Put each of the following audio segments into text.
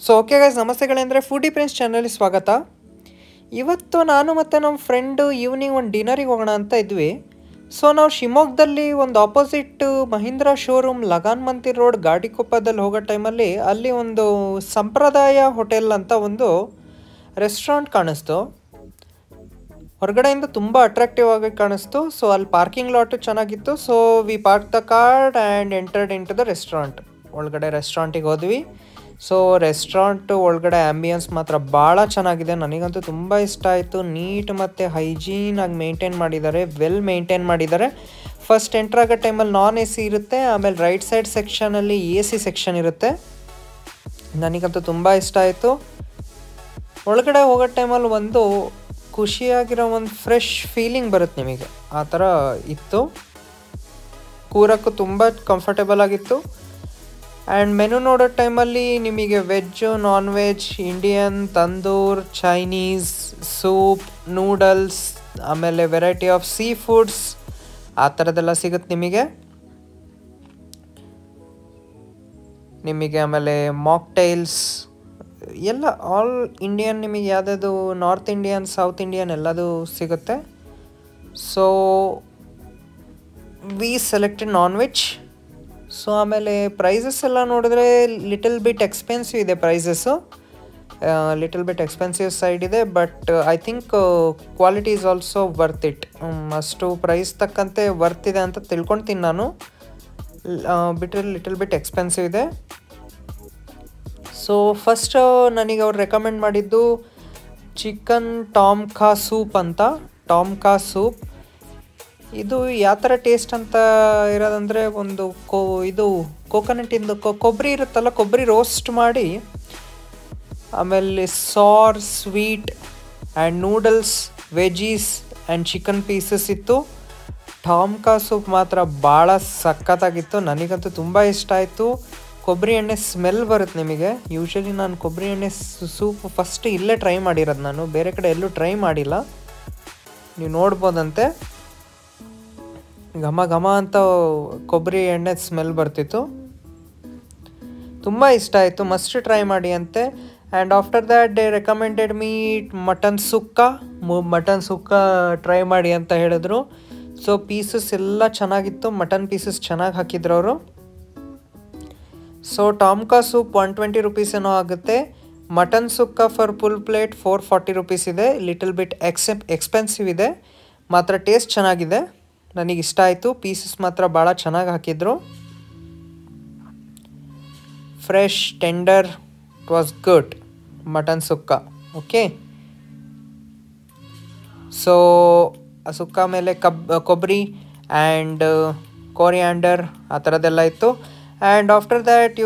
So okay guys, ನಮಸ್ತೆಗಳಂದರೆ foodie prince ಚಾನಲ್ಗೆ ಸ್ವಾಗತ. ಇವತ್ತು ನಾನು ಮತ್ತು ನಮ್ಮ ಫ್ರೆಂಡು ಈವ್ನಿಂಗ್ ಒಂದು ಡಿನ್ನರಿಗೆ ಹೋಗೋಣ ಅಂತ ಇದ್ವಿ. ಸೊ ನಾವು ಶಿವಮೊಗ್ಗದಲ್ಲಿ ಒಂದು opposite Mahindra showroom Lagan Mandir road ಗಾಡಿಕೊಪ್ಪದಲ್ಲಿ ಹೋಗೋ ಟೈಮಲ್ಲಿ ಅಲ್ಲಿ ಒಂದು ಸಂಪ್ರದಾಯ ಹೋಟೆಲ್ ಅಂತ ಒಂದು ರೆಸ್ಟೋರೆಂಟ್ ಕಾಣಿಸ್ತು. ಹೊರಗಡೆಯಿಂದ ತುಂಬ ಅಟ್ರಾಕ್ಟಿವ್ ಆಗಿ ಕಾಣಿಸ್ತು. ಸೊ ಅಲ್ಲಿ ಪಾರ್ಕಿಂಗ್ ಲಾಟು ಚೆನ್ನಾಗಿತ್ತು. So we park the car and entered into the restaurant. ಒಳಗಡೆ ರೆಸ್ಟೋರೆಂಟಿಗೆ ಹೋದ್ವಿ. ಸೊ ರೆಸ್ಟೋರೆಂಟ್ ಒಳಗಡೆ ಆ್ಯಂಬಿಯನ್ಸ್ ಮಾತ್ರ ಭಾಳ ಚೆನ್ನಾಗಿದೆ. ನನಗಂತೂ ತುಂಬ ಇಷ್ಟ ಆಯಿತು. ನೀಟ್ ಮತ್ತು ಹೈಜೀನಾಗಿ ಮೇಂಟೈನ್ ಮಾಡಿದ್ದಾರೆ, ವೆಲ್ ಮೇಂಟೈನ್ ಮಾಡಿದ್ದಾರೆ. ಫಸ್ಟ್ ಎಂಟ್ರ್ ಆಗೋ ಟೈಮಲ್ಲಿ ನಾನ್ ಎ ಸಿ ಇರುತ್ತೆ, ಆಮೇಲೆ ರೈಟ್ ಸೈಡ್ ಸೆಕ್ಷನಲ್ಲಿ ಎ ಸಿ ಸೆಕ್ಷನ್ ಇರುತ್ತೆ. ನನಗಂತೂ ತುಂಬ ಇಷ್ಟ ಆಯಿತು. ಒಳಗಡೆ ಹೋಗೋ ಟೈಮಲ್ಲಿ ಒಂದು ಖುಷಿಯಾಗಿರೋ ಒಂದು ಫ್ರೆಶ್ ಫೀಲಿಂಗ್ ಬರುತ್ತೆ ನಿಮಗೆ, ಆ ಥರ ಇತ್ತು. ಕೂರಕ್ಕೂ ತುಂಬ ಕಂಫರ್ಟೇಬಲ್ ಆಗಿತ್ತು. ಆ್ಯಂಡ್ ಮೆನು ನೋಡೋ ಟೈಮಲ್ಲಿ ನಿಮಗೆ veg, non veg, Indian, tandoor, Chinese, soup, noodles, ಆಮೇಲೆ ವೆರೈಟಿ ಆಫ್ ಸೀ ಫುಡ್ಸ್ ಆ ಥರದ್ದೆಲ್ಲ ಸಿಗುತ್ತೆ ನಿಮಗೆ. ಆಮೇಲೆ ಮಾಕ್ಟೈಲ್ಸ್ ಎಲ್ಲ ಆಲ್ ಇಂಡಿಯನ್, ನಿಮಗೆ ಯಾವುದಾದ್ರು ನಾರ್ತ್ ಇಂಡಿಯನ್, ಸೌತ್ ಇಂಡಿಯನ್ ಎಲ್ಲದೂ ಸಿಗುತ್ತೆ. So we selected non veg. So ಆಮೇಲೆ ಪ್ರೈಸಸ್ ಎಲ್ಲ ನೋಡಿದ್ರೆ ಲಿಟಲ್ ಬಿಟ್ ಎಕ್ಸ್ಪೆನ್ಸಿವ್ ಇದೆ. Prices little bit expensive side ಇದೆ, but I think quality is also worth it. ಅಷ್ಟು ಪ್ರೈಸ್ ತಕ್ಕಂತೆ ವರ್ತ್ ಇದೆ ಅಂತ ತಿಳ್ಕೊಳ್ತೀನಿ ನಾನು. ಲಿಟಲ್ ಬಿಟ್ ಎಕ್ಸ್ಪೆನ್ಸಿವ್ ಇದೆ. ಸೊ ಫಸ್ಟ್ ನನಗೆ ಅವ್ರು ರೆಕಮೆಂಡ್ ಮಾಡಿದ್ದು ಚಿಕನ್ ಟಾಮ್ಕಾ ಸೂಪ್ ಅಂತ. ಟಾಮ್ಕಾ ಸೂಪ್ ಇದು ಯಾವ ಥರ ಟೇಸ್ಟ್ ಅಂತ ಇರೋದಂದರೆ, ಒಂದು ಇದು ಕೋಕೋನಟ್ಟಿಂದು ಕೊಬ್ಬರಿ ಇರುತ್ತಲ್ಲ, ಕೊಬ್ಬರಿ ರೋಸ್ಟ್ ಮಾಡಿ ಆಮೇಲೆ ಸಾರ್, sweet and noodles, veggies and chicken pieces ಇತ್ತು. ಟಾಮ್ಕಾ ಸೂಪ್ ಮಾತ್ರ ಭಾಳ ಸಖತ್ತಾಗಿತ್ತು. ನನಗಂತೂ ತುಂಬ ಇಷ್ಟ ಆಯಿತು. ಕೊಬ್ಬರಿ ಎಣ್ಣೆ ಸ್ಮೆಲ್ ಬರುತ್ತೆ ನಿಮಗೆ. ಯೂಶ್ವಲಿ ನಾನು ಕೊಬ್ಬರಿ ಎಣ್ಣೆ ಸೂಪ್ ಫಸ್ಟ್ ಇಲ್ಲೇ ಟ್ರೈ ಮಾಡಿರೋದು, ನಾನು ಬೇರೆ ಕಡೆ ಎಲ್ಲೂ ಟ್ರೈ ಮಾಡಿಲ್ಲ. ನೀವು ನೋಡ್ಬೋದಂತೆ ಘಮ ಘಮ ಅಂತ ಕೊಬ್ಬರಿ ಎಣ್ಣೆ ಸ್ಮೆಲ್ ಬರ್ತಿತ್ತು. ತುಂಬ ಇಷ್ಟ ಆಯಿತು. ಮಸ್ಟ್ ಟ್ರೈ ಮಾಡಿ ಅಂತೆ. And after that they recommended me mutton sukka try ಮಾಡಿ ಅಂತ ಹೇಳಿದ್ರು. ಸೊ ಪೀಸಸ್ ಎಲ್ಲ ಚೆನ್ನಾಗಿತ್ತು, ಮಟನ್ ಪೀಸಸ್ ಚೆನ್ನಾಗಿ ಹಾಕಿದ್ರು ಅವರು. ಸೊ ಟಾಮ್ಕಾ ಸೂಪ್ 120 ರುಪೀಸ್ ಏನೋ ಆಗುತ್ತೆ. Mutton sukka for full plate 440 rupees ಇದೆ. ಲಿಟಲ್ ಬಿಟ್ ಎಕ್ಸ್ಪೆನ್ಸಿವ್ ಇದೆ, ಮಾತ್ರ ಟೇಸ್ಟ್ ಚೆನ್ನಾಗಿದೆ. ನನಗಿಷ್ಟ ಆಯಿತು. ಪೀಸಸ್ ಮಾತ್ರ ಭಾಳ ಚೆನ್ನಾಗಿ ಹಾಕಿದ್ರು. Fresh, tender, it was good mutton sukka. Okay, so ಆ ಸುಕ್ಕ ಮೇಲೆ ಕೊಬ್ಬರಿ ಆ್ಯಂಡ್ ಕೋರಿಯಾಂಡರ್ ಆ ಥರದ್ದೆಲ್ಲ ಇತ್ತು. ಆ್ಯಂಡ್ ಆಫ್ಟರ್ ದ್ಯಾಟ್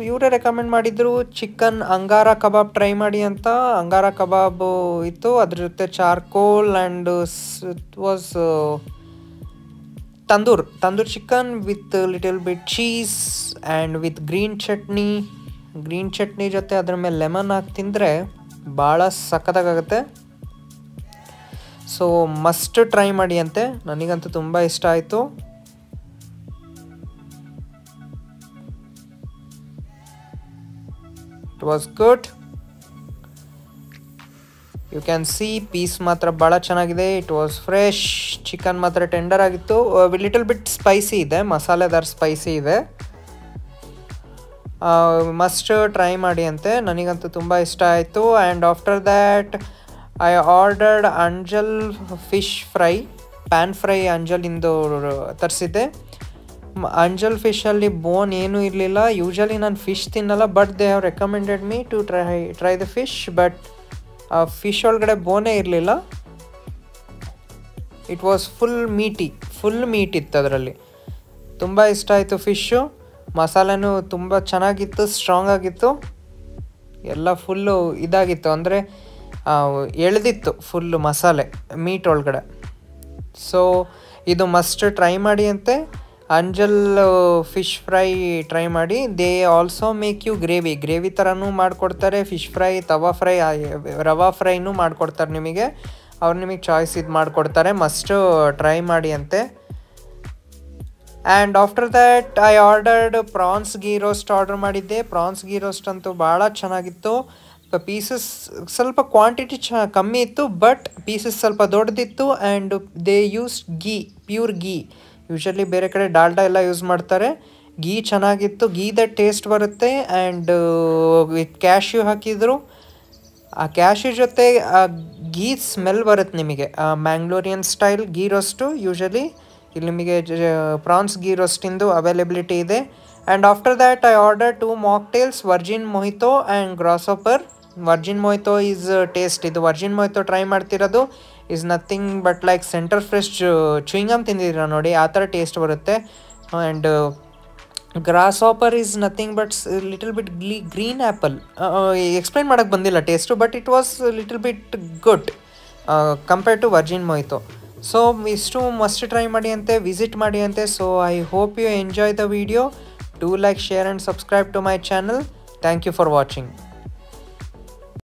ಇವರೇ ರೆಕಮೆಂಡ್ ಮಾಡಿದ್ರು ಚಿಕನ್ ಅಂಗಾರ ಕಬಾಬ್ ಟ್ರೈ ಮಾಡಿ ಅಂತ. ಅಂಗಾರ ಕಬಾಬು ಇತ್ತು, ಅದ್ರ ಜೊತೆ charcoal and it was tandoor chicken with little bit cheese and with green chutney ಜೊತೆ ಅದ್ರ ಮೇಲೆ ಲೆಮನ್ ಹಾಕಿ ತಿಂದರೆ ಭಾಳ ಸಖತ್ತಾಗುತ್ತೆ. ಸೊ ಮಸ್ಟ್ ಟ್ರೈ ಮಾಡಿ ಅಂತೆ. ನನಗಂತೂ ತುಂಬ ಇಷ್ಟ ಆಯಿತು. It was good. You can see piece ಮಾತ್ರ ಭಾಳ ಚೆನ್ನಾಗಿದೆ. It was fresh. ಚಿಕನ್ ಮಾತ್ರ ಟೆಂಡರ್ ಆಗಿತ್ತು. ಲಿಟಲ್ ಬಿಟ್ ಸ್ಪೈಸಿ ಇದೆ, ಮಸಾಲೆದಾರ್ ಸ್ಪೈಸಿ ಇದೆ. ಮಸ್ಟ್ ಟ್ರೈ ಮಾಡಿ ಅಂತೆ. ನನಗಂತೂ ತುಂಬ ಇಷ್ಟ ಆಯಿತು. And after that I ordered anjal fish fry, pan fry ಅಂಜಲಿಂದು ತರಿಸಿದ್ದೆ. ಅಂಜಲ್ ಫಿಶಲ್ಲಿ ಬೋನ್ ಏನೂ ಇರಲಿಲ್ಲ. ಯೂಶಲಿ ನಾನು ಫಿಶ್ ತಿನ್ನಲ್ಲ, but they have recommended me to try the fish, but fish ಒಳಗಡೆ ಬೋನೇ ಇರಲಿಲ್ಲ. ಇಟ್ ವಾಸ್ ಫುಲ್ ಮೀಟ್ ಇತ್ತು ಅದರಲ್ಲಿ. ತುಂಬ ಇಷ್ಟ ಆಯಿತು ಫಿಶ್ಶು. ಮಸಾಲೆನೂ ತುಂಬ ಚೆನ್ನಾಗಿತ್ತು, ಸ್ಟ್ರಾಂಗ್ ಆಗಿತ್ತು. ಎಲ್ಲ ಫುಲ್ಲು ಇದಾಗಿತ್ತು, ಅಂದರೆ ಎಳೆದಿತ್ತು ಫುಲ್ಲು ಮಸಾಲೆ ಮೀಟ್ ಒಳಗಡೆ. ಸೊ ಇದು ಮಸ್ಟ್ ಟ್ರೈ ಮಾಡಿ ಅಂತೆ. ಅಂಜಲ್ ಫಿಶ್ ಫ್ರೈ ಟ್ರೈ ಮಾಡಿ. They also make you gravy ಥರನೂ ಮಾಡಿಕೊಡ್ತಾರೆ. ಫಿಶ್ ಫ್ರೈ, ರವಾ ಫ್ರೈನೂ ಮಾಡಿಕೊಡ್ತಾರೆ ನಿಮಗೆ. ಅವ್ರು ನಿಮಗೆ ಚಾಯ್ಸ್ ಇದು ಮಾಡಿಕೊಡ್ತಾರೆ. ಮಸ್ಟು ಟ್ರೈ ಮಾಡಿ ಅಂತೆ. And after that I ordered prawns ghee roast order ಮಾಡಿದ್ದೆ. ಪ್ರಾನ್ಸ್ ಗೀ ರೋಸ್ಟ್ ಅಂತೂ ಭಾಳ ಚೆನ್ನಾಗಿತ್ತು. ಪೀಸಸ್ ಸ್ವಲ್ಪ ಕ್ವಾಂಟಿಟಿ ಕಮ್ಮಿ ಇತ್ತು, ಬಟ್ ಪೀಸಸ್ ಸ್ವಲ್ಪ ದೊಡ್ಡದಿತ್ತು. And they use ghee, pure ghee. Usually ಬೇರೆ ಕಡೆ ಡಾಲ್ಡಾ ಎಲ್ಲ ಯೂಸ್ ಮಾಡ್ತಾರೆ. ಗೀ ಚೆನ್ನಾಗಿತ್ತು, ಗೀದ ಟೇಸ್ಟ್ ಬರುತ್ತೆ. ಆ್ಯಂಡ್ ವಿತ್ ಕ್ಯಾಶ್ಯೂ ಹಾಕಿದ್ರು. ಆ ಕ್ಯಾಶ್ಯೂ ಜೊತೆ ಆ ಗೀ ಸ್ಮೆಲ್ ಬರುತ್ತೆ ನಿಮಗೆ. Mangalorean style ghee roast usually ಇಲ್ಲಿ ನಿಮಗೆ ಪ್ರಾನ್ಸ್ ಗೀ ರೋಸ್ಟಿಂದು ಅವೈಲೇಬಿಲಿಟಿ ಇದೆ. And after that I order 2 mocktails, virgin mojito and grasshopper. Virgin mojito is taste. ಇದು ವರ್ಜಿನ್ ಮೊಹಿತೋ ಟ್ರೈ ಮಾಡ್ತಿರೋದು is nothing but like Center Fresh chewing gum ತಿಂದಿದ್ದೀರ ನೋಡಿ, ಆ ಥರ ಟೇಸ್ಟ್ ಬರುತ್ತೆ. And grasshopper is nothing but little bit green apple. Explain ಮಾಡೋಕ್ಕೆ ಬಂದಿಲ್ಲ taste, but it was little bit good compared to virgin mojito. So ಇಷ್ಟು must try ಮಾಡಿ ಅಂತೆ, ವಿಸಿಟ್ ಮಾಡಿ ಅಂತೆ. So I hope you enjoy the video. Do like, share and subscribe to my channel. Thank you for watching.